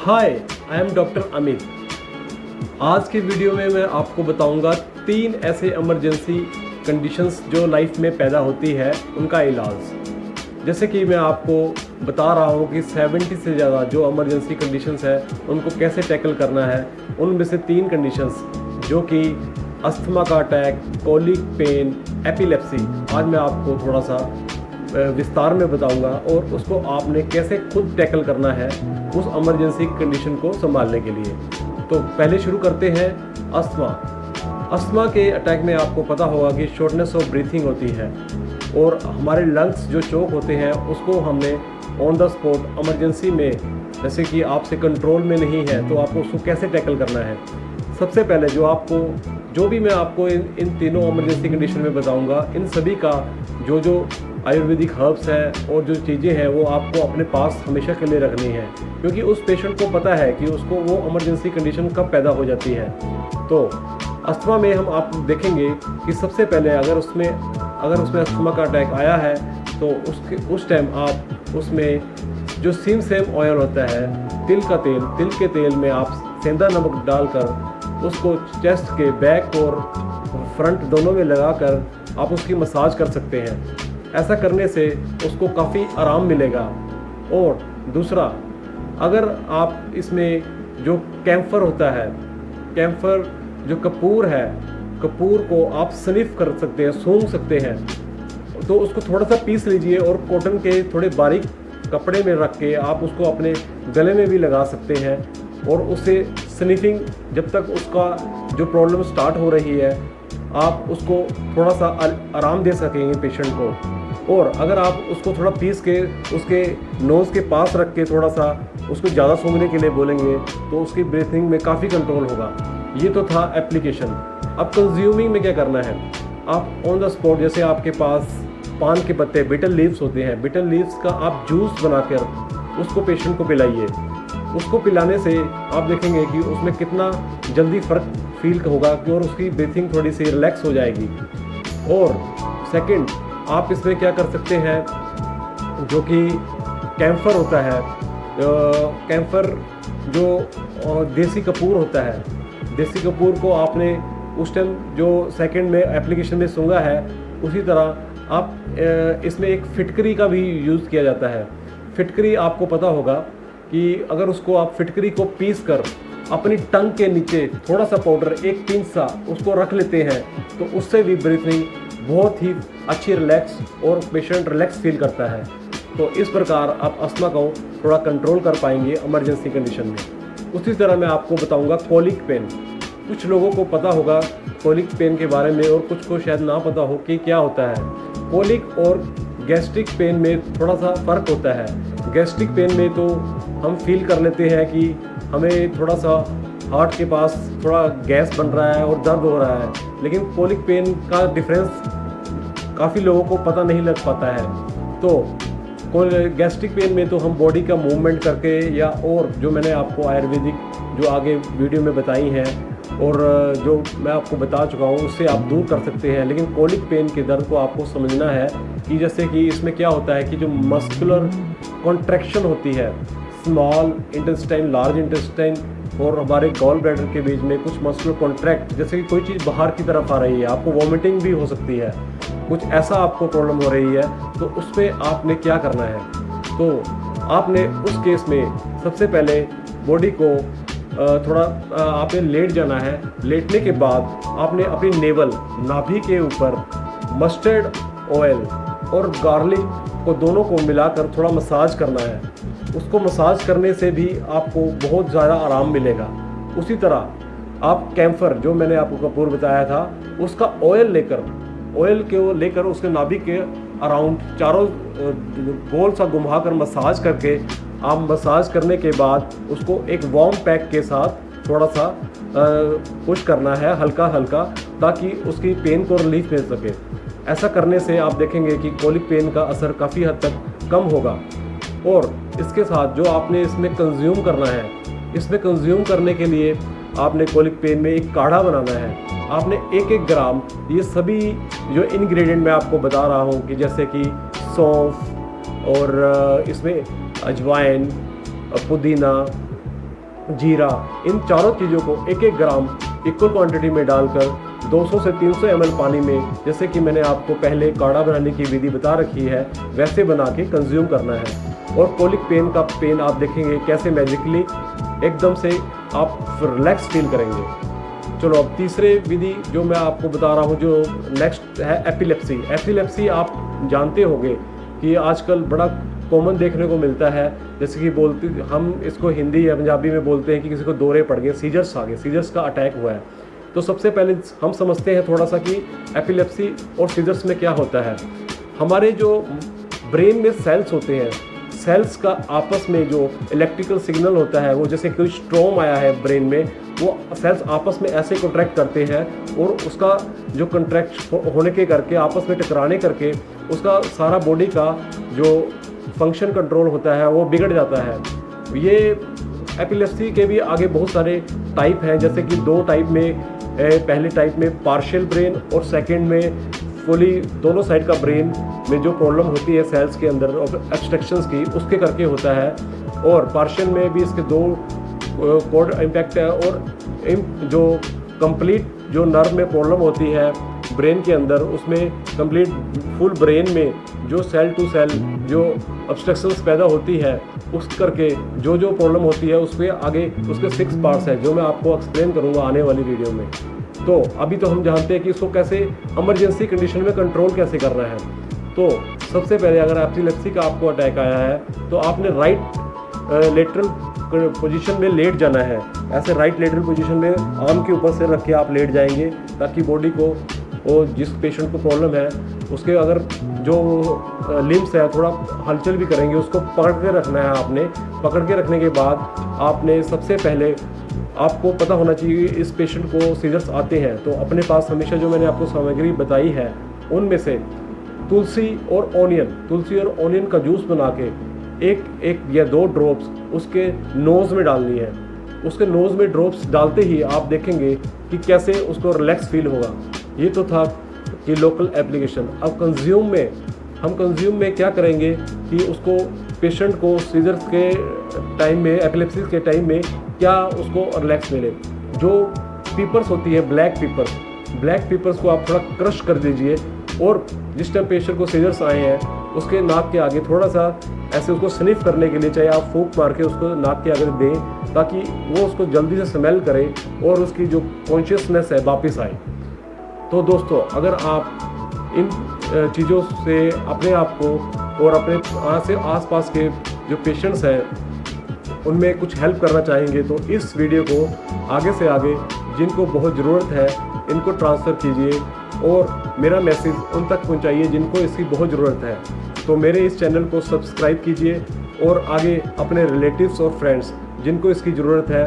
Hi, I am doctor Amit. आज की video में मैं आपको बताऊंगा 3 ऐसे इमरजेंसी कंडीशंस जो लाइफ में पैदा होती है, उनका इलाज। जैसे कि मैं आपको बता रहा हूं कि 70 से ज़्यादा जो इमरजेंसी कंडीशंस है उनको कैसे टैकल करना है। उनमें से 3 कंडीशंस जो कि अस्थमा का अटैक, कॉलिक पेन, एपिलेप्सी, आज मैं आपको थोड़ा सा विस्तार में बताऊंगा और उसको आपने कैसे खुद टैकल करना है उस इमरजेंसी कंडीशन को संभालने के लिए। तो पहले शुरू करते हैं अस्थमा। अस्थमा के अटैक में आपको पता होगा कि शॉर्टनेस ऑफ ब्रीथिंग होती है और हमारे लंग्स जो चोक होते हैं उसको हमने ऑन द स्पॉट इमरजेंसी में, जैसे कि आपसे कंट्रोल में नहीं है तो आपको उसको कैसे टैकल करना है। सबसे पहले जो भी मैं आपको इन तीनों इमरजेंसी कंडीशन में बताऊंगा, इन सभी का जो आयुर्वेदिक हर्ब्स हैं और जो चीज़ें हैं वो आपको अपने पास हमेशा के लिए रखनी है, क्योंकि उस पेशेंट को पता है कि उसको वो इमरजेंसी कंडीशन कब पैदा हो जाती है। तो अस्थमा में हम आप देखेंगे कि सबसे पहले अगर उसमें अस्थमा का अटैक आया है तो उस टाइम आप उसमें जो सीम ऑयल होता है, तिल के तेल में आप सेंधा नमक डालकर उसको चेस्ट के बैक और फ्रंट दोनों में लगाकर आप उसकी मसाज कर सकते हैं। ऐसा करने से उसको काफ़ी आराम मिलेगा। और दूसरा, अगर आप इसमें जो कैम्फर होता है, कैम्फर जो कपूर है, कपूर को आप स्निफ कर सकते हैं, सूंघ सकते हैं, तो उसको थोड़ा सा पीस लीजिए और कॉटन के थोड़े बारीक कपड़े में रख के आप उसको अपने गले में भी लगा सकते हैं और उससे स्निफिंग, जब तक उसका जो प्रॉब्लम स्टार्ट हो रही है, आप उसको थोड़ा सा आराम दे सकेंगे पेशेंट को। और अगर आप उसको थोड़ा पीस के उसके नोज़ के पास रख के थोड़ा सा उसको ज़्यादा सूंघने के लिए बोलेंगे तो उसकी ब्रीथिंग में काफ़ी कंट्रोल होगा। ये तो था एप्लीकेशन। अब कंज्यूमिंग में क्या करना है, आप ऑन द स्पॉट, जैसे आपके पास पान के पत्ते, बिटर लीव्स होते हैं, बिटर लीव्स का आप जूस बनाकर उसको पेशेंट को पिलाइए। उसको पिलाने से आप देखेंगे कि उसमें कितना जल्दी फ़र्क फील होगा और उसकी ब्रीथिंग थोड़ी सी रिलैक्स हो जाएगी। और सेकंड, आप इसमें क्या कर सकते हैं, जो कि कैम्फर होता है, कैम्फर जो देसी कपूर होता है, देसी कपूर को आपने उस टाइम जो सेकंड में एप्लीकेशन में सूंघा है, उसी तरह आप इसमें एक फिटकरी का भी यूज़ किया जाता है। फिटकरी आपको पता होगा कि अगर उसको आप फिटकरी को पीस कर अपनी टंग के नीचे थोड़ा सा पाउडर, 1 पिंच सा उसको रख लेते हैं तो उससे भी ब्रीथिंग बहुत ही अच्छी रिलैक्स और पेशेंट रिलैक्स फील करता है। तो इस प्रकार आप अस्थमा को थोड़ा कंट्रोल कर पाएंगे इमरजेंसी कंडीशन में। उसी तरह मैं आपको बताऊंगा कॉलिक पेन। कुछ लोगों को पता होगा कॉलिक पेन के बारे में और कुछ को शायद ना पता हो कि क्या होता है। कॉलिक और गैस्ट्रिक पेन में थोड़ा सा फ़र्क होता है। गैस्ट्रिक पेन में तो हम फील कर लेते हैं कि हमें थोड़ा सा हार्ट के पास थोड़ा गैस बन रहा है और दर्द हो रहा है, लेकिन कॉलिक पेन का डिफरेंस काफ़ी लोगों को पता नहीं लग पाता है। तो गैस्ट्रिक पेन में तो हम बॉडी का मूवमेंट करके या और जो मैंने आपको आयुर्वेदिक जो आगे वीडियो में बताई हैं और जो मैं आपको बता चुका हूँ उससे आप दूर कर सकते हैं। लेकिन कॉलिक पेन के दर्द को आपको समझना है कि जैसे कि इसमें क्या होता है कि जो मस्कुलर कॉन्ट्रैक्शन होती है, स्मॉल इंटेस्टाइन, लार्ज इंटेस्टाइन और हमारे गॉल ब्लैडर के बीच में कुछ मस्कुलर कॉन्ट्रैक्ट, जैसे कि कोई चीज़ बाहर की तरफ आ रही है, आपको वॉमिटिंग भी हो सकती है, कुछ ऐसा आपको प्रॉब्लम हो रही है, तो उस पर आपने क्या करना है। तो आपने उस केस में सबसे पहले बॉडी को थोड़ा आपने लेट जाना है। लेटने के बाद आपने अपनी नेवल, नाभि के ऊपर मस्टर्ड ऑयल और गार्लिक को दोनों को मिलाकर थोड़ा मसाज करना है। उसको मसाज करने से भी आपको बहुत ज़्यादा आराम मिलेगा। उसी तरह आप कैम्फर, जो मैंने आपको कपूर बताया था, उसका ऑयल लेकर उसके नाभि के अराउंड चारों गोल सा घुमाकर मसाज करके, आप मसाज करने के बाद उसको एक वार्म पैक के साथ थोड़ा सा पुश करना है हल्का हल्का, ताकि उसकी पेन को रिलीफ मिल सके। ऐसा करने से आप देखेंगे कि कॉलिक पेन का असर काफ़ी हद तक कम होगा। और इसके साथ जो आपने इसमें कंज्यूम करना है, इसमें कंज्यूम करने के लिए आपने कॉलिक पेन में एक काढ़ा बनाना है। आपने 1-1 ग्राम ये सभी जो इंग्रेडिएंट मैं आपको बता रहा हूँ कि जैसे कि सौंफ और इसमें अजवाइन, पुदीना जीरा, इन चारों चीज़ों को 1-1 ग्राम इक्वल क्वांटिटी में डालकर 200 से 300 ml पानी में, जैसे कि मैंने आपको पहले काढ़ा बनाने की विधि बता रखी है, वैसे बना के कंज्यूम करना है। और कोलिक पेन का पेन आप देखेंगे कैसे मैजिकली एकदम से आप रिलैक्स फील करेंगे। चलो अब तीसरे विधि जो मैं आपको बता रहा हूँ, जो नेक्स्ट है एपिलेप्सी। एपिलेप्सी आप जानते होंगे कि आजकल बड़ा कॉमन देखने को मिलता है, जैसे कि बोलते हम इसको हिंदी या पंजाबी में बोलते हैं कि किसी को दौरे पड़ गए, सीजर्स आ गए, सीजर्स का अटैक हुआ है। तो सबसे पहले हम समझते हैं थोड़ा सा कि एपिलेप्सी और सीजर्स में क्या होता है। हमारे जो ब्रेन में सेल्स होते हैं, सेल्स का आपस में जो इलेक्ट्रिकल सिग्नल होता है, वो जैसे कोई स्ट्रॉम आया है ब्रेन में, वो सेल्स आपस में ऐसे कॉन्ट्रैक्ट करते हैं और उसका जो कॉन्ट्रैक्ट होने के करके आपस में टकराने करके उसका सारा बॉडी का जो फंक्शन कंट्रोल होता है वो बिगड़ जाता है। ये एपिलेप्सी के भी आगे बहुत सारे टाइप हैं, जैसे कि 2 टाइप में, पहले टाइप में पार्शियल ब्रेन और सेकंड में फुली दोनों साइड का ब्रेन में जो प्रॉब्लम होती है सेल्स के अंदर एब्स्ट्रक्शंस की, उसके करके होता है। और पार्शियल में भी इसके 2 कोड इम्पैक्ट है। और जो कंप्लीट जो नर्व में प्रॉब्लम होती है ब्रेन के अंदर, उसमें कंप्लीट फुल ब्रेन में जो सेल टू सेल जो ऑब्स्ट्रक्शंस पैदा होती है, उस करके जो प्रॉब्लम होती है उसके आगे उसके 6 पार्ट्स हैं, जो मैं आपको एक्सप्लेन करूँगा आने वाली वीडियो में। तो अभी तो हम जानते हैं कि इसको कैसे इमरजेंसी कंडीशन में कंट्रोल कैसे करना है। तो सबसे पहले अगर एपिलेप्सी का आपको अटैक आया है तो आपने राइट लेटरल पोजीशन में लेट जाना है। ऐसे राइट लेटरल पोजीशन में आर्म के ऊपर से रख के आप लेट जाएंगे, ताकि बॉडी को, और जिस पेशेंट को प्रॉब्लम है उसके अगर जो लिम्स है थोड़ा हलचल भी करेंगे, उसको पकड़ के रखना है आपने। पकड़ के रखने के बाद आपने सबसे पहले आपको पता होना चाहिए इस पेशेंट को सीजर्स आते हैं, तो अपने पास हमेशा जो मैंने आपको सामग्री बताई है उनमें से तुलसी और ऑनियन का जूस बना के 1 या 2 ड्रॉप्स उसके नोज़ में डालनी है। उसके नोज़ में ड्रॉप्स डालते ही आप देखेंगे कि कैसे उसको रिलैक्स फील होगा। ये तो था कि लोकल एप्लीकेशन। अब कंज्यूम में क्या करेंगे कि उसको पेशेंट को सीजर्स के टाइम में, एपिलेप्सी के टाइम में क्या उसको रिलैक्स मिले। जो पीपर्स होती है, ब्लैक पीपर्स को आप थोड़ा क्रश कर दीजिए, और जिस टाइम पेशेंट को सीजर्स आए हैं उसके नाक के आगे थोड़ा सा ऐसे उसको स्निफ करने के लिए, चाहे आप फूंक मार के उसको नाक के आगे दें, ताकि वो उसको जल्दी से स्मेल करे और उसकी जो कॉन्शियसनेस है वापस आए। तो दोस्तों, अगर आप इन चीज़ों से अपने आप को और अपने आस-पास के जो पेशेंट्स हैं उनमें कुछ हेल्प करना चाहेंगे, तो इस वीडियो को आगे से आगे जिनको बहुत ज़रूरत है इनको ट्रांसफ़र कीजिए और मेरा मैसेज उन तक पहुंचाइए जिनको इसकी बहुत ज़रूरत है। तो मेरे इस चैनल को सब्सक्राइब कीजिए और आगे अपने रिलेटिव्स और फ्रेंड्स जिनको इसकी ज़रूरत है